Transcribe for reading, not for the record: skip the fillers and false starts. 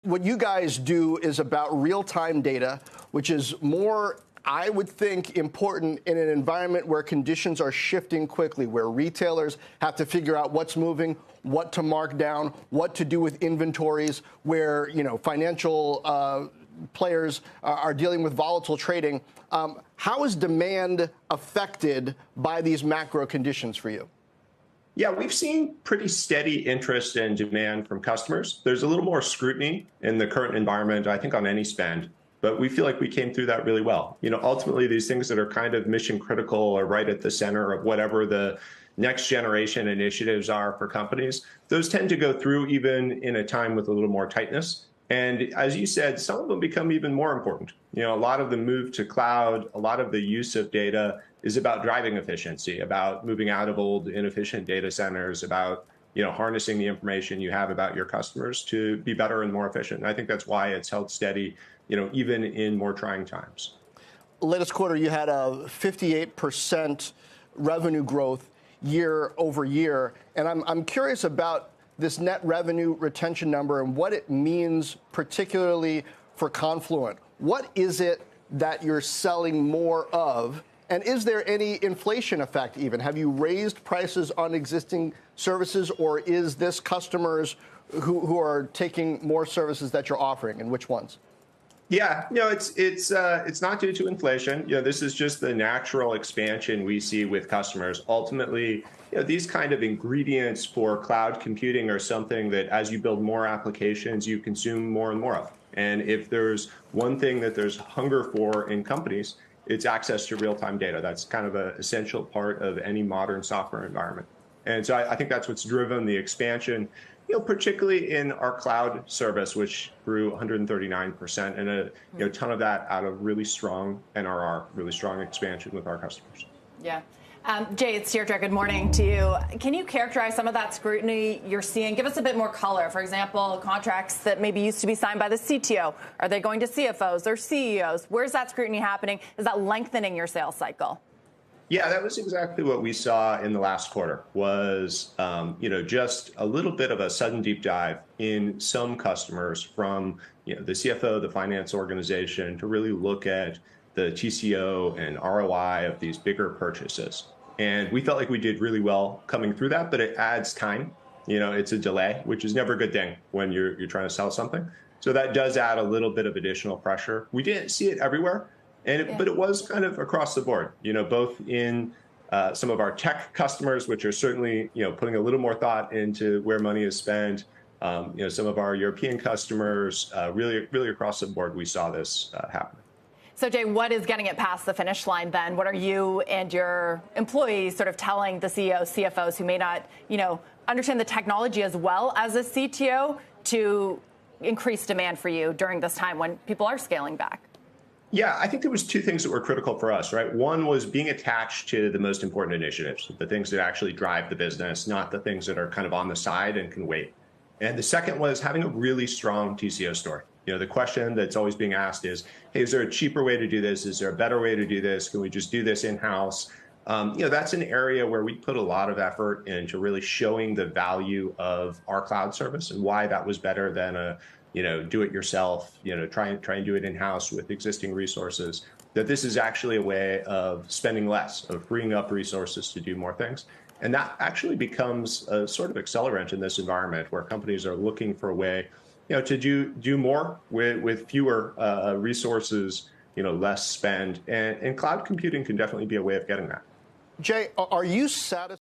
what you guys do is about real-time data, which is more, I would think, important in an environment where conditions are shifting quickly, where retailers have to figure out what's moving, what to mark down, what to do with inventories, where, financial players are dealing with volatile trading. How is demand affected by these macro conditions for you? Yeah, we've seen pretty steady interest and demand from customers. There's a little more scrutiny in the current environment, I think, on any spend, but we feel like we came through that really well. Ultimately, these things that are kind of mission critical are right at the center of whatever the next generation initiatives are for companies. Those tend to go through even in a time with a little more tightness. And as you said, some of them become even more important. A lot of the move to cloud, a lot of the use of data is about driving efficiency, about moving out of old inefficient data centers, about harnessing the information you have about your customers to be better and more efficient. And I think that's why it's held steady, even in more trying times. Latest quarter, you had a 58% revenue growth year over year, and I'm curious about this net revenue retention number and what it means particularly for Confluent. What is it that you're selling more of? And is there any inflation effect even? Have you raised prices on existing services, or is this customers who are taking more services that you're offering, and which ones? Yeah, it's not due to inflation. This is just the natural expansion we see with customers. Ultimately, these kind of ingredients for cloud computing are something that as you build more applications, you consume more and more of. And if there's one thing that there's hunger for in companies, it's access to real-time data. That's kind of an essential part of any modern software environment. And so I think that's what's driven the expansion, particularly in our cloud service, which grew 139%, and a ton of that out of really strong NRR, really strong expansion with our customers. Yeah. Jay, it's Deirdre. Good morning to you. Can you characterize some of that scrutiny you're seeing? Give us a bit more color. For example, contracts that maybe used to be signed by the CTO. Are they going to CFOs or CEOs? Where's that scrutiny happening? Is that lengthening your sales cycle? Yeah, that was exactly what we saw in the last quarter was, just a little bit of a sudden deep dive in some customers from, the CFO, the finance organization, to really look at the TCO and ROI of these bigger purchases. And we felt like we did really well coming through that, but it adds time. It's a delay, which is never a good thing when you're trying to sell something. So that does add a little bit of additional pressure. We didn't see it everywhere, but it was kind of across the board, both in some of our tech customers, which are certainly, putting a little more thought into where money is spent. Some of our European customers, really across the board, we saw this happen. So, Jay, what is getting it past the finish line then? What are you and your employees sort of telling the CEOs, CFOs who may not, understand the technology as well as a CTO to increase demand for you during this time when people are scaling back? Yeah, I think there was two things that were critical for us, right? One was being attached to the most important initiatives, the things that actually drive the business, not the things that are kind of on the side and can wait. And the second was having a really strong TCO story. The question that's always being asked is, hey, is there a cheaper way to do this? Is there a better way to do this? Can we just do this in-house? That's an area where we put a lot of effort into really showing the value of our cloud service and why that was better than a do it yourself, try and do it in-house with existing resources, that this is actually a way of spending less, of freeing up resources to do more things. And that actually becomes a sort of accelerant in this environment where companies are looking for a way, to do more with fewer resources, less spend. And cloud computing can definitely be a way of getting that. Jay, are you satisfied?